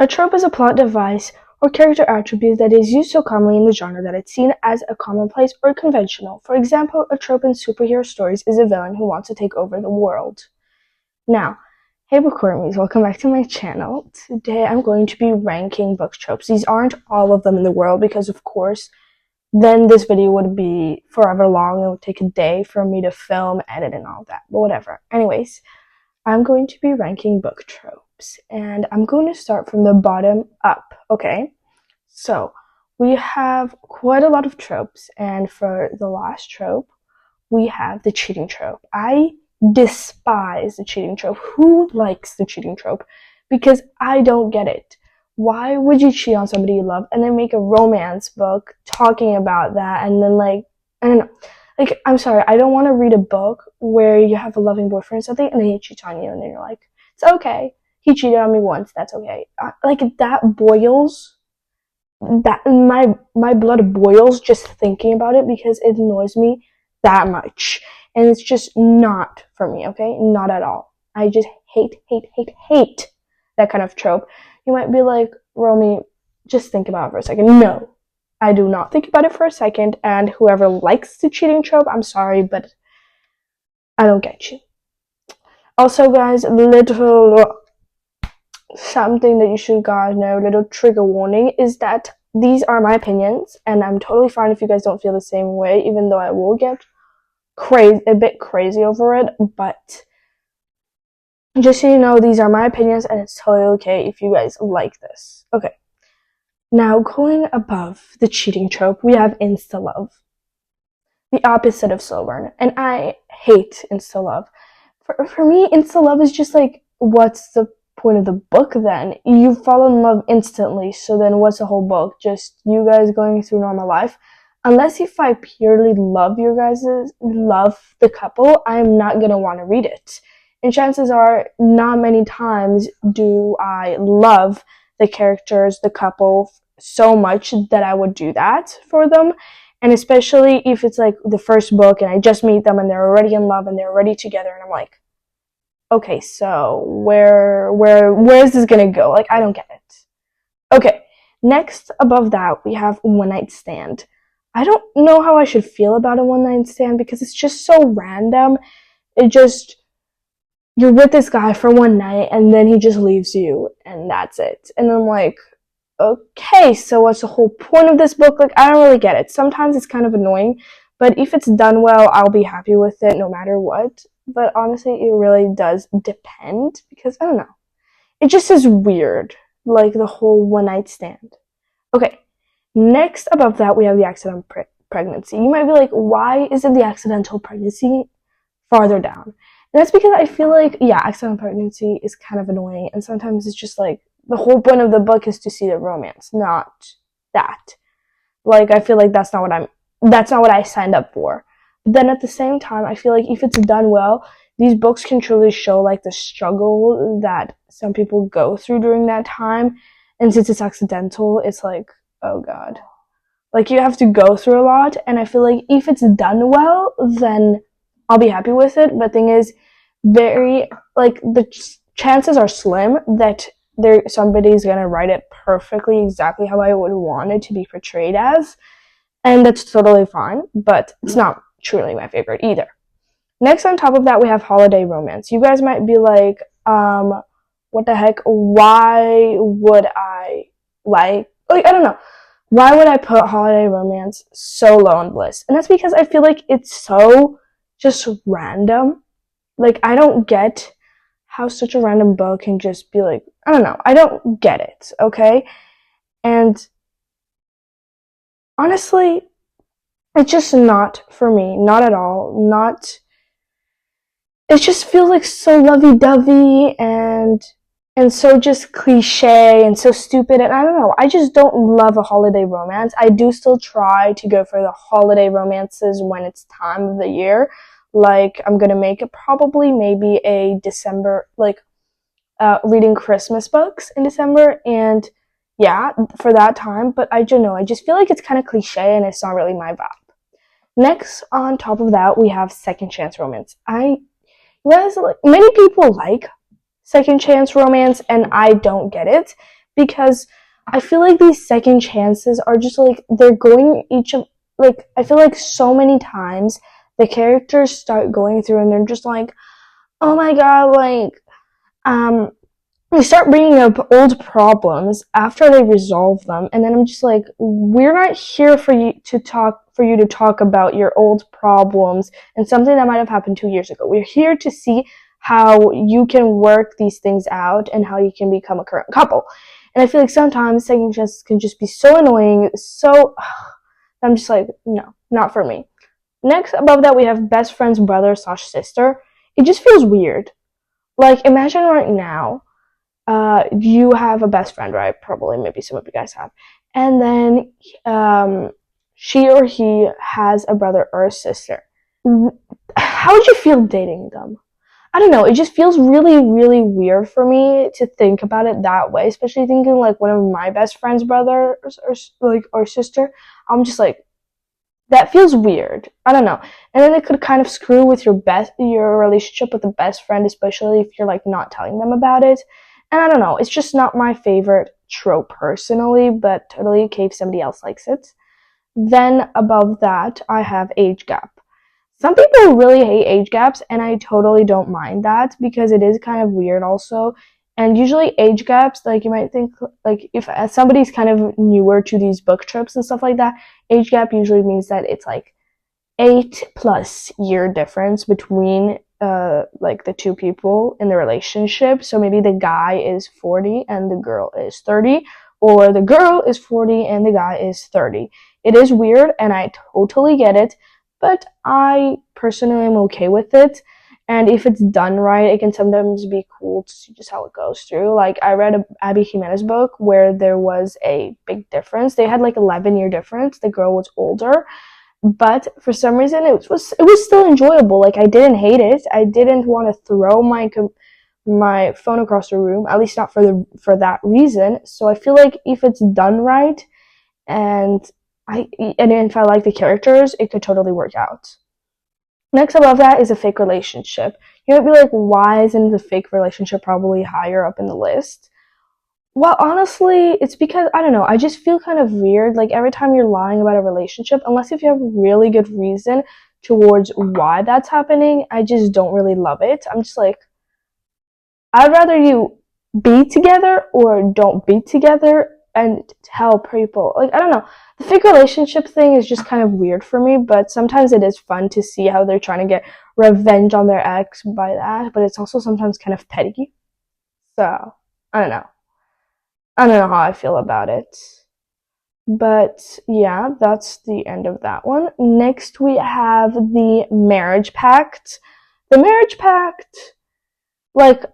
A trope is a plot device or character attribute that is used so commonly in the genre that it's seen as a commonplace or conventional. For example, a trope in superhero stories is a villain who wants to take over the world. Now, hey bookwormies, welcome back to my channel. Today I'm going to be ranking book tropes. These aren't all of them in the world because, of course, then this video would be forever long. It would take a day for me to film, edit, and all that, but whatever. Anyways, I'm going to be ranking book tropes, and I'm going to start from the bottom up, okay? So, we have quite a lot of tropes, and for the last trope, we have the cheating trope. I despise the cheating trope. Who likes the cheating trope? Because I don't get it. Why would you cheat on somebody you love and then make a romance book talking about that and then, like, I don't know. Like, I'm sorry, I don't want to read a book where you have a loving boyfriend or something and then he cheats on you and then you're like, it's okay. He cheated on me once, that's okay. Like, that boils, that my blood boils just thinking about it because it annoys me that much. And it's just not for me, okay? Not at all. I just hate that kind of trope. You might be like, Romy, just think about it for a second. No, I do not think about it for a second, and whoever likes the cheating trope, I'm sorry, but I don't get you. Also, guys, little something that you should guys know, little trigger warning, is that these are my opinions, and I'm totally fine if you guys don't feel the same way, even though I will get a bit crazy over it, but just so you know, these are my opinions, and it's totally okay if you guys like this. Okay. Now, going above the cheating trope, we have insta-love. The opposite of slow burn. And I hate insta-love. For me, insta-love is just like, what's the point of the book then? You fall in love instantly, so then what's the whole book? Just you guys going through normal life? Unless if I purely love the couple, I'm not gonna want to read it. And chances are, not many times do I love the characters, the couple, so much that I would do that for them. And especially if it's like the first book and I just meet them and they're already in love and they're already together and I'm like, okay, so where is this gonna go? Like, I don't get it. Okay, next above that we have one night stand. I don't know how I should feel about a one night stand because it's just so random. You're with this guy for one night and then he just leaves you and that's it. And I'm like, okay, so what's the whole point of this book? Like, I don't really get it. Sometimes it's kind of annoying, but if it's done well, I'll be happy with it no matter what. But honestly, it really does depend because, I don't know. It just is weird, like the whole one night stand. Okay, next above that, we have the accidental pregnancy. You might be like, why isn't the accidental pregnancy farther down? And that's because I feel like, yeah, accidental pregnancy is kind of annoying, and sometimes it's just like, the whole point of the book is to see the romance, not that. Like, I feel like that's not what I signed up for. But then at the same time, I feel like if it's done well, these books can truly show, like, the struggle that some people go through during that time, and since it's accidental, it's like, oh god. Like, you have to go through a lot, and I feel like if it's done well, then I'll be happy with it. But thing is, the chances are slim that somebody's gonna write it perfectly exactly how I would want it to be portrayed as, and that's totally fine, but it's not truly my favorite either. Next on top of that, we have holiday romance. You guys might be like, what the heck, why would I I don't know. Why would I put holiday romance so low on the list? And that's because I feel like it's so just random. Like, I don't get how such a random book can just be like, I don't know. I don't get it, okay? And honestly, it's just not for me. Not at all. It just feels like so lovey-dovey and so just cliche and so stupid, and I don't know, I just don't love a holiday romance. I do still try to go for the holiday romances when it's time of the year. Like, I'm gonna make it probably maybe a December, reading Christmas books in December, and yeah, for that time, but I don't know, I just feel like it's kind of cliche and it's not really my vibe. Next, on top of that, we have second chance romance. Many people like second chance romance, and I don't get it because I feel like these second chances are just like they're going each of like I feel like so many times the characters start going through and they're just like, oh my god, like um they start bringing up old problems after they resolve them, and then I'm just like, we're not here for you to talk about your old problems and something that might have happened 2 years ago. We're here to see how you can work these things out and how you can become a current couple. And I feel like sometimes second chances can just be so annoying, so I'm just like, no, not for me. Next, above that, we have best friend's brother/sister. It just feels weird. Like, imagine right now, you have a best friend, right? Probably, maybe some of you guys have. And then she or he has a brother or a sister. How would you feel dating them? I don't know. It just feels really, really weird for me to think about it that way, especially thinking like one of my best friend's brother or sister. I'm just like, that feels weird. I don't know. And then it could kind of screw with your relationship with the best friend, especially if you're like not telling them about it. And I don't know. It's just not my favorite trope personally, but totally okay if somebody else likes it. Then above that, I have age gap. Some people really hate age gaps, and I totally don't mind that because it is kind of weird also. And usually age gaps, like you might think, like if somebody's kind of newer to these book trips and stuff like that, age gap usually means that it's like 8+ year difference between like the two people in the relationship. So maybe the guy is 40 and the girl is 30, or the girl is 40 and the guy is 30. It is weird, and I totally get it, but I personally am okay with it. And if it's done right, it can sometimes be cool to see just how it goes through. Like, I read a Abby Jimenez book where there was a big difference. They had like 11-year difference. The girl was older, but for some reason it was still enjoyable. Like, I didn't hate it. I didn't want to throw my phone across the room, at least not for that reason. So I feel like if it's done right and if I like the characters, it could totally work out. Next above that is a fake relationship. You might be like, why isn't the fake relationship probably higher up in the list? Well, honestly, it's because, I don't know, I just feel kind of weird. Like, every time you're lying about a relationship, unless if you have a really good reason towards why that's happening, I just don't really love it. I'm just like, I'd rather you be together or don't be together and tell people. Like, I don't know. The fake relationship thing is just kind of weird for me, but sometimes it is fun to see how they're trying to get revenge on their ex by that, but it's also sometimes kind of petty. So, I don't know. I don't know how I feel about it. But yeah, that's the end of that one. Next, we have the marriage pact. The marriage pact, like,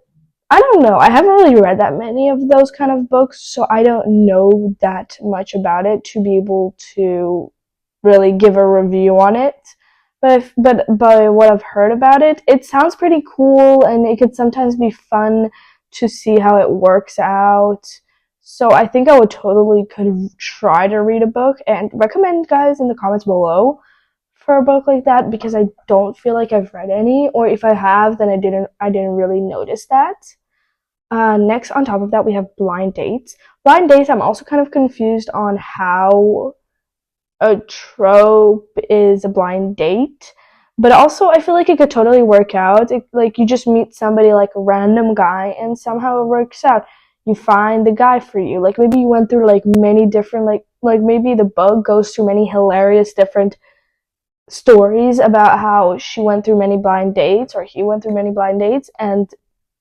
I don't know. I haven't really read that many of those kind of books, so I don't know that much about it to be able to really give a review on it. But by what I've heard about it, it sounds pretty cool, and it could sometimes be fun to see how it works out. So I think I would totally could try to read a book and recommend guys in the comments below for a book like that, because I don't feel like I've read any, or if I have, then I didn't really notice that. Next, on top of that, we have blind dates. Blind dates, I'm also kind of confused on how a trope is a blind date, but also I feel like it could totally work out. Like, you just meet somebody, like a random guy, and somehow it works out. You find the guy for you. Like, maybe you went through like many different like maybe the book goes through many hilarious different stories about how she went through many blind dates or he went through many blind dates, and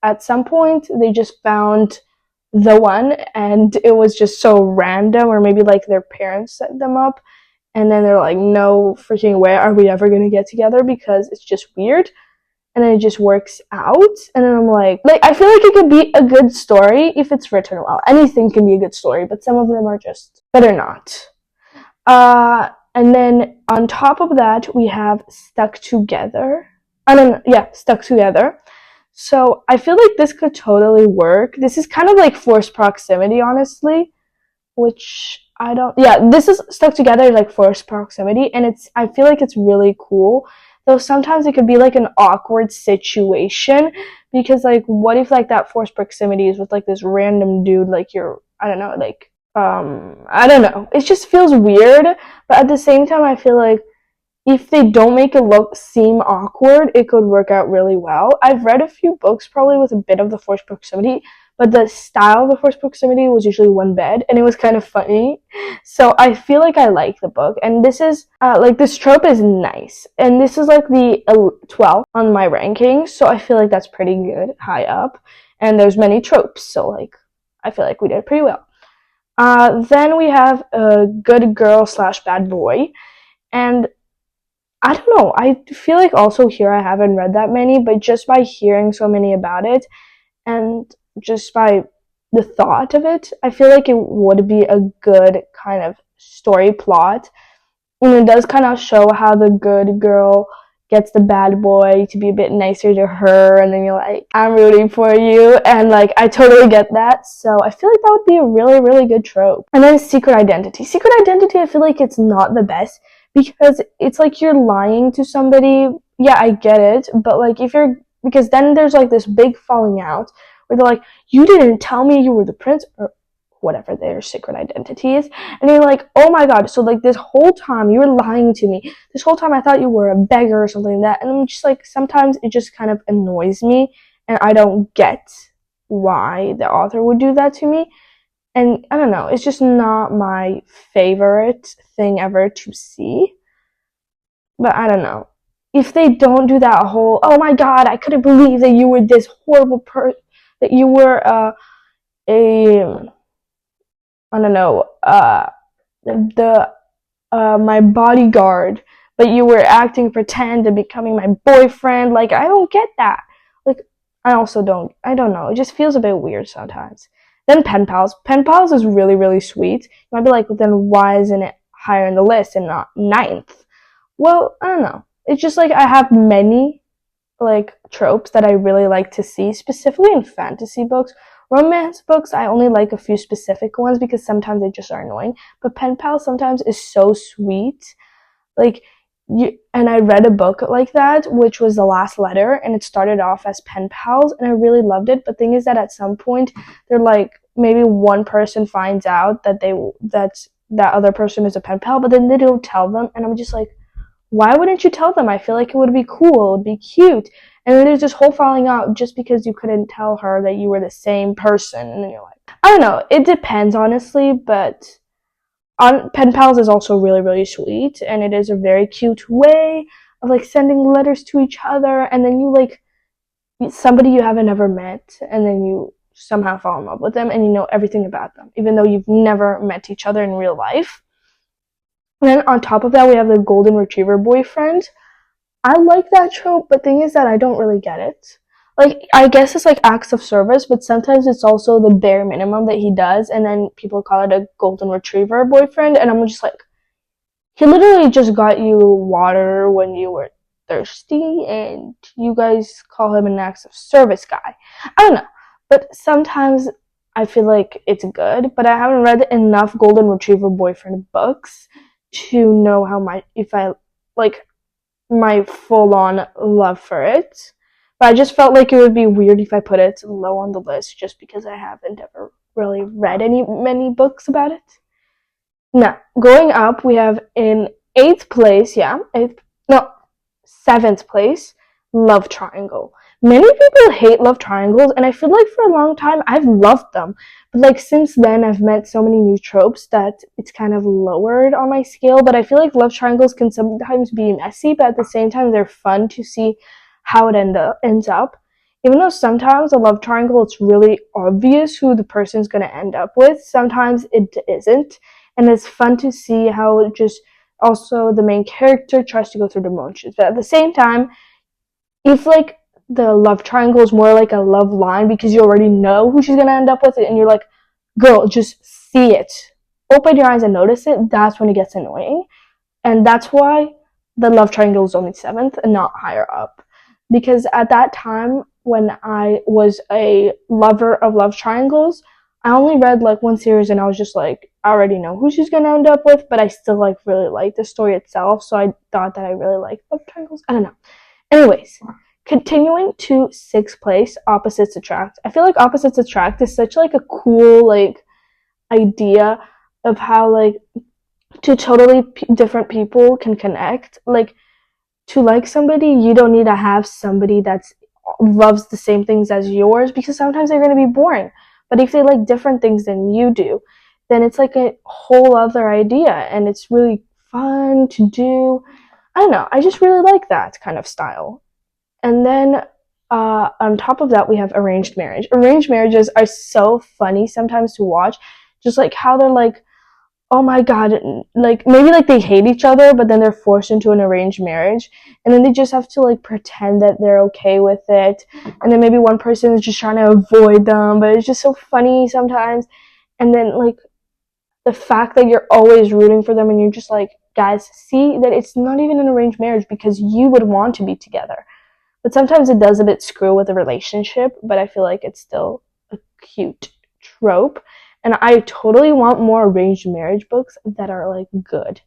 at some point they just found the one, and it was just so random, or maybe like their parents set them up, and then they're like, no freaking way are we ever gonna get together because it's just weird, and then it just works out. And then I'm like I feel like it could be a good story if it's written well. Anything can be a good story, but some of them are just better not. And then on top of that, we have Stuck Together. Stuck Together. So I feel like this could totally work. This is kind of like forced proximity, honestly, which I don't. Yeah, this is Stuck Together, like forced proximity, and I feel like it's really cool. Though sometimes it could be like an awkward situation, because like, what if like that forced proximity is with like this random dude, like I don't know, like, I don't know. It just feels weird, but at the same time, I feel like if they don't make it seem awkward, it could work out really well. I've read a few books probably with a bit of the forced proximity, but the style of the forced proximity was usually one bed, and it was kind of funny. So I feel like I like the book, and this is like this trope is nice, and this is like the 12th on my ranking, so I feel like that's pretty good, high up. And there's many tropes, so like I feel like we did pretty well. Then we have a good girl slash bad boy, and I don't know. I feel like also here I haven't read that many, but just by hearing so many about it and just by the thought of it, I feel like it would be a good kind of story plot. And it does kind of show how the good girl gets the bad boy to be a bit nicer to her, and then you're like, I'm rooting for you, and like I totally get that. So I feel like that would be a really, really good trope. And then secret identity. Secret identity, I feel like it's not the best because it's like you're lying to somebody. Yeah, I get it, but like because then there's like this big falling out where they're like, you didn't tell me you were the prince, or whatever their secret identity is, and you're like, oh my god, so like this whole time you were lying to me, this whole time I thought you were a beggar or something like that. And I'm just like, sometimes it just kind of annoys me, and I don't get why the author would do that to me. And I don't know, it's just not my favorite thing ever to see. But I don't know, if they don't do that whole, oh my god, I couldn't believe that you were this horrible person, that you were I don't know, my bodyguard, but you were acting pretend and becoming my boyfriend. Like, I don't get that. Like, I don't know. It just feels a bit weird sometimes. Then pen pals. Pen pals is really, really sweet. You might be like, well, then why isn't it higher in the list and not 9th? Well, I don't know. It's just like I have many like tropes that I really like to see, specifically in fantasy books. Romance books, I only like a few specific ones because sometimes they just are annoying. But pen pals sometimes is so sweet. Like, and I read a book like that, which was The Last Letter, and it started off as pen pals, and I really loved it. But thing is that at some point, they're like, maybe one person finds out that that other person is a pen pal, but then they don't tell them, and I'm just like, why wouldn't you tell them? I feel like it would be cool, it would be cute. And then there's this whole falling out just because you couldn't tell her that you were the same person. And then you're like, I don't know, it depends honestly, but pen pals is also really, really sweet, and it is a very cute way of like sending letters to each other, and then you like somebody you haven't ever met, and then you somehow fall in love with them, and you know everything about them, even though you've never met each other in real life. And then on top of that, we have the golden retriever boyfriend. I like that trope, but thing is that I don't really get it. Like, I guess it's like acts of service, but sometimes it's also the bare minimum that he does, and then people call it a golden retriever boyfriend, and I'm just like, he literally just got you water when you were thirsty, and you guys call him an acts of service guy. I don't know, but sometimes I feel like it's good, but I haven't read enough golden retriever boyfriend books to know how much, if I like my full-on love for it. But I just felt like it would be weird if I put it low on the list just because I haven't ever really read many books about it. Now, going up, we have in 7th place, Love Triangle. Many people hate love triangles, and I feel like for a long time I've loved them. But like since then I've met so many new tropes that it's kind of lowered on my scale. But I feel like love triangles can sometimes be messy, but at the same time they're fun to see how it ends up. Even though sometimes a love triangle, it's really obvious who the person's going to end up with, sometimes it isn't. And it's fun to see how it just also the main character tries to go through the motions. But at the same time, if like the love triangle is more like a love line because you already know who she's going to end up with, and you're like, girl, just see it. Open your eyes and notice it. That's when it gets annoying. And that's why the love triangle is only 7th and not higher up. Because at that time, when I was a lover of love triangles, I only read like one series and I was just like, I already know who she's going to end up with, but I still like really like the story itself. So I thought that I really liked love triangles. I don't know. Anyways, continuing to 6th place, Opposites Attract. I feel like Opposites Attract is such like a cool, like, idea of how like two totally different people can connect. Like to like somebody, you don't need to have somebody that's loves the same things as yours, because sometimes they're going to be boring. But if they like different things than you do, then it's like a whole other idea, and it's really fun to do. I don't know, I just really like that kind of style. And then on top of that, we have arranged marriage. Arranged marriages are so funny sometimes to watch, just like how they're like, oh my god, like maybe like they hate each other, but then they're forced into an arranged marriage, and then they just have to like pretend that they're okay with it, and then maybe one person is just trying to avoid them, but it's just so funny sometimes. And then like the fact that you're always rooting for them, and you're just like, guys, see that it's not even an arranged marriage because you would want to be together. But sometimes it does a bit screw with a relationship, but I feel like it's still a cute trope. And I totally want more arranged marriage books that are like good,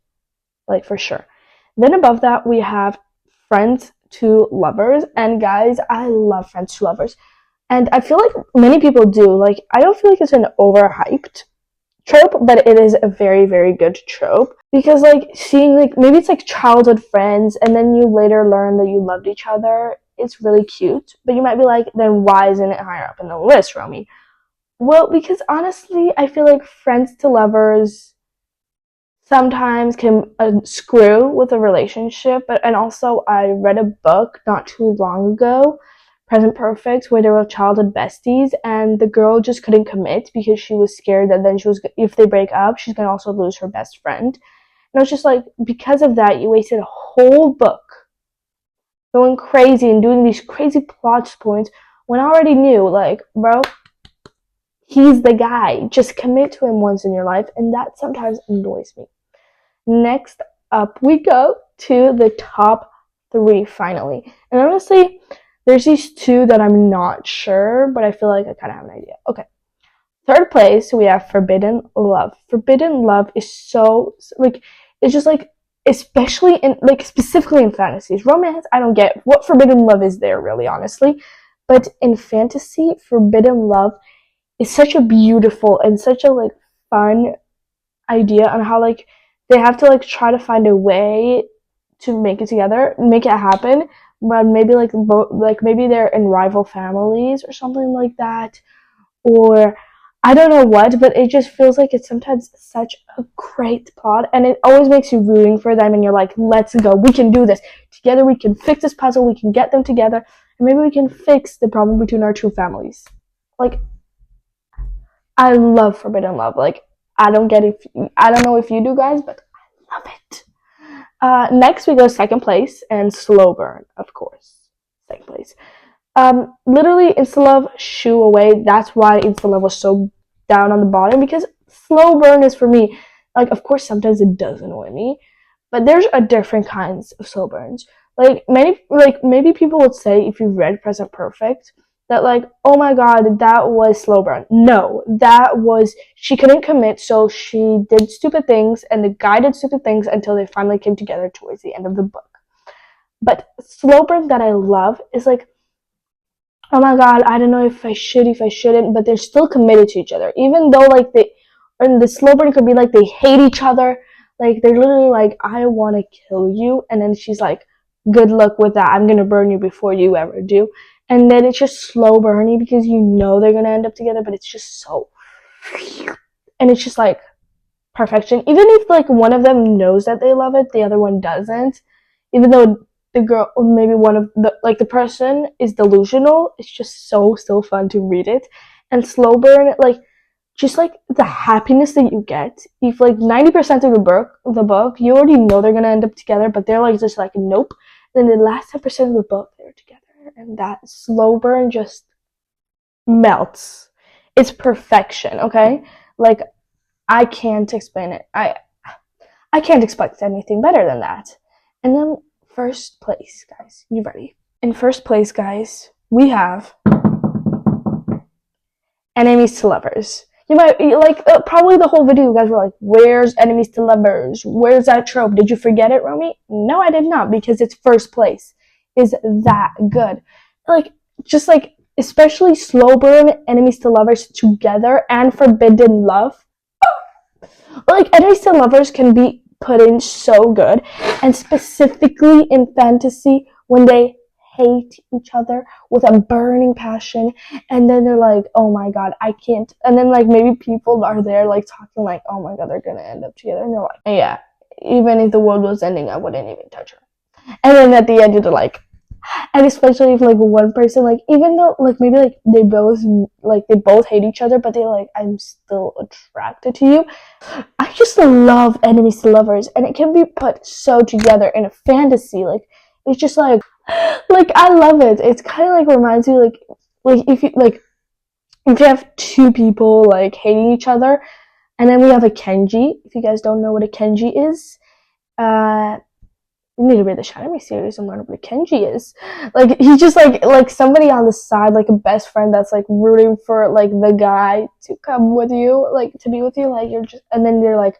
like for sure. Then above that, we have friends to lovers. And guys, I love friends to lovers. And I feel like many people do. Like, I don't feel like it's an overhyped trope, but it is a very, very good trope. Because like seeing like maybe it's like childhood friends, and then you later learn that you loved each other. It's really cute. But you might be like, then why isn't it higher up in the list, Romy? Well, because honestly, I feel like friends to lovers sometimes can screw with a relationship. And also, I read a book not too long ago, Present Perfect, where they were childhood besties, and the girl just couldn't commit because she was scared that then if they break up, she's gonna also lose her best friend. And I was just like, because of that, you wasted a whole book going crazy and doing these crazy plot points when I already knew, like, bro, he's the guy. Just commit to him once in your life, and that sometimes annoys me. Next up, we go to the top 3 finally. And honestly, there's these 2 that I'm not sure, but I feel like I kind of have an idea. Okay. Third place, we have Forbidden Love. Forbidden Love is so, like, it's just like, especially in, like, specifically in fantasies. Romance, I don't get what Forbidden Love is there, really, honestly. But in fantasy, Forbidden Love is such a beautiful and such a, like, fun idea on how, like, they have to, like, try to find a way to make it together, make it happen, but maybe, like, maybe they're in rival families or something like that, or I don't know what, but it just feels like it's sometimes such a great plot, and it always makes you rooting for them, and you're like, let's go, we can do this. Together we can fix this puzzle, we can get them together, and maybe we can fix the problem between our 2 families. Like, I love Forbidden Love. Like, I don't know if you do, guys, but I love it. Next we go second place, and Slow Burn, of course. Second place. Literally, Insta-Love, shoo away. That's why Insta-Love was so down on the bottom, because Slow Burn is for me. Like, of course, sometimes it does annoy me, but there's a different kinds of slow burns. Like, maybe people would say, if you read Present Perfect, that like, oh my god, that was slow burn. No, that was, she couldn't commit, so she did stupid things, and the guy did stupid things until they finally came together towards the end of the book. But slow burn that I love is like, oh my god, I don't know if I shouldn't, but they're still committed to each other. Even though, like, and the slow burn could be like, they hate each other. Like, they're literally like, I want to kill you. And then she's like, good luck with that. I'm going to burn you before you ever do. And then it's just slow burning because you know they're going to end up together, but it's just so, and it's just like perfection. Even if, like, one of them knows that they love it, the other one doesn't. Even though the girl, maybe one of the, like, the person is delusional, it's just so fun to read it. And slow burn, like, just like the happiness that you get if, like, 90% of the book you already know they're gonna end up together, but they're like, just like, nope. Then the last 10% of the book they're together, and that slow burn just melts. It's perfection. Okay, like, I can't explain it. I can't expect anything better than that. And then first place, guys. You ready? In first place, guys, we have Enemies to Lovers. You might, like, probably the whole video you guys were like, where's Enemies to Lovers? Where's that trope? Did you forget it, Romy? No, I did not, because it's first place. Is that good. Like, just like, especially slow burn, Enemies to Lovers together, and Forbidden Love. Like, enemies to lovers can be put in so good, and specifically in fantasy when they hate each other with a burning passion, and then they're like, oh my god, I can't, and then like maybe people are there like talking like, oh my god, they're gonna end up together, and they're like, yeah, even if the world was ending, I wouldn't even touch her. And then at the end you're like, and especially if like one person, like even though like maybe like they both hate each other, but they're like, I'm still attracted to you. I just love enemies to lovers, and it can be put so together in a fantasy. Like, it's just like I love it. It's kind of like reminds me like if you have two people like hating each other, and then we have a Kenji. If you guys don't know what a Kenji is, you need to read the Shinami series and learn what a Kenji is. Like, he's just like somebody on the side, like a best friend that's like rooting for like the guy to come with you, like to be with you. Like, you're just, and then you're like,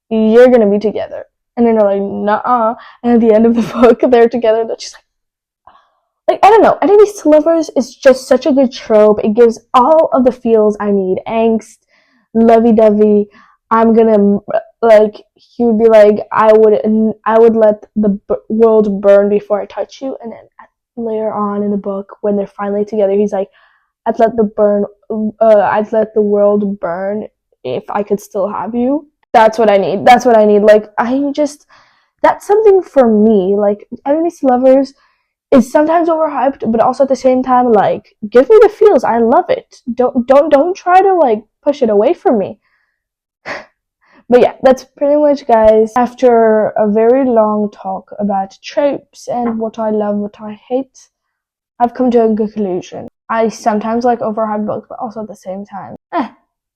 you're gonna be together, and then they're like, nuh-uh. And at the end of the book, they're together. They're just like I don't know. Enemies to lovers is just such a good trope. It gives all of the feels I need: angst, lovey-dovey. I'm gonna, like, he would be like, I would let the world burn before I touch you, and then later on in the book when they're finally together, he's like, I'd let the world burn if I could still have you. That's what I need. Like, that's something for me. Like, enemies to lovers is sometimes overhyped, but also at the same time, like, give me the feels. I love it. Don't try to like push it away from me. But yeah, that's pretty much, guys. After a very long talk about tropes and what I love, what I hate, I've come to a conclusion. I sometimes like overhyped books, but also at the same time,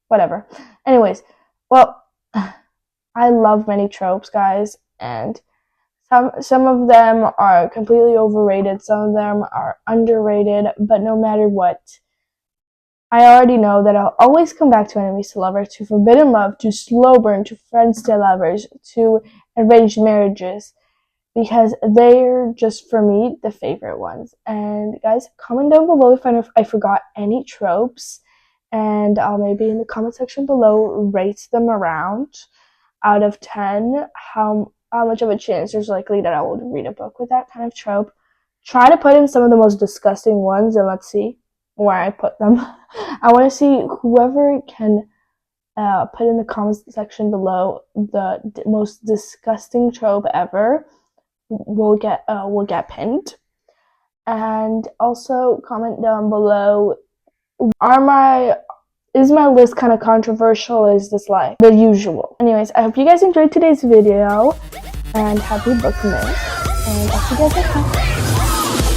whatever. Anyways, well, I love many tropes, guys, and some of them are completely overrated, some of them are underrated, but no matter what, I already know that I'll always come back to enemies to lovers, to forbidden love, to slow burn, to friends to lovers, to arranged marriages, because they're just, for me, the favorite ones. And guys, comment down below if I forgot any tropes, and I'll maybe in the comment section below rate them around out of 10, how much of a chance there's likely that I will read a book with that kind of trope. Try to put in some of the most disgusting ones, and let's see where I put them. I want to see whoever can put in the comments section below the most disgusting trope ever will get pinned. And also comment down below, is my list kind of controversial, or is this like the usual? Anyways, I hope you guys enjoyed today's video, and happy bookmas, and I'll see you guys next time.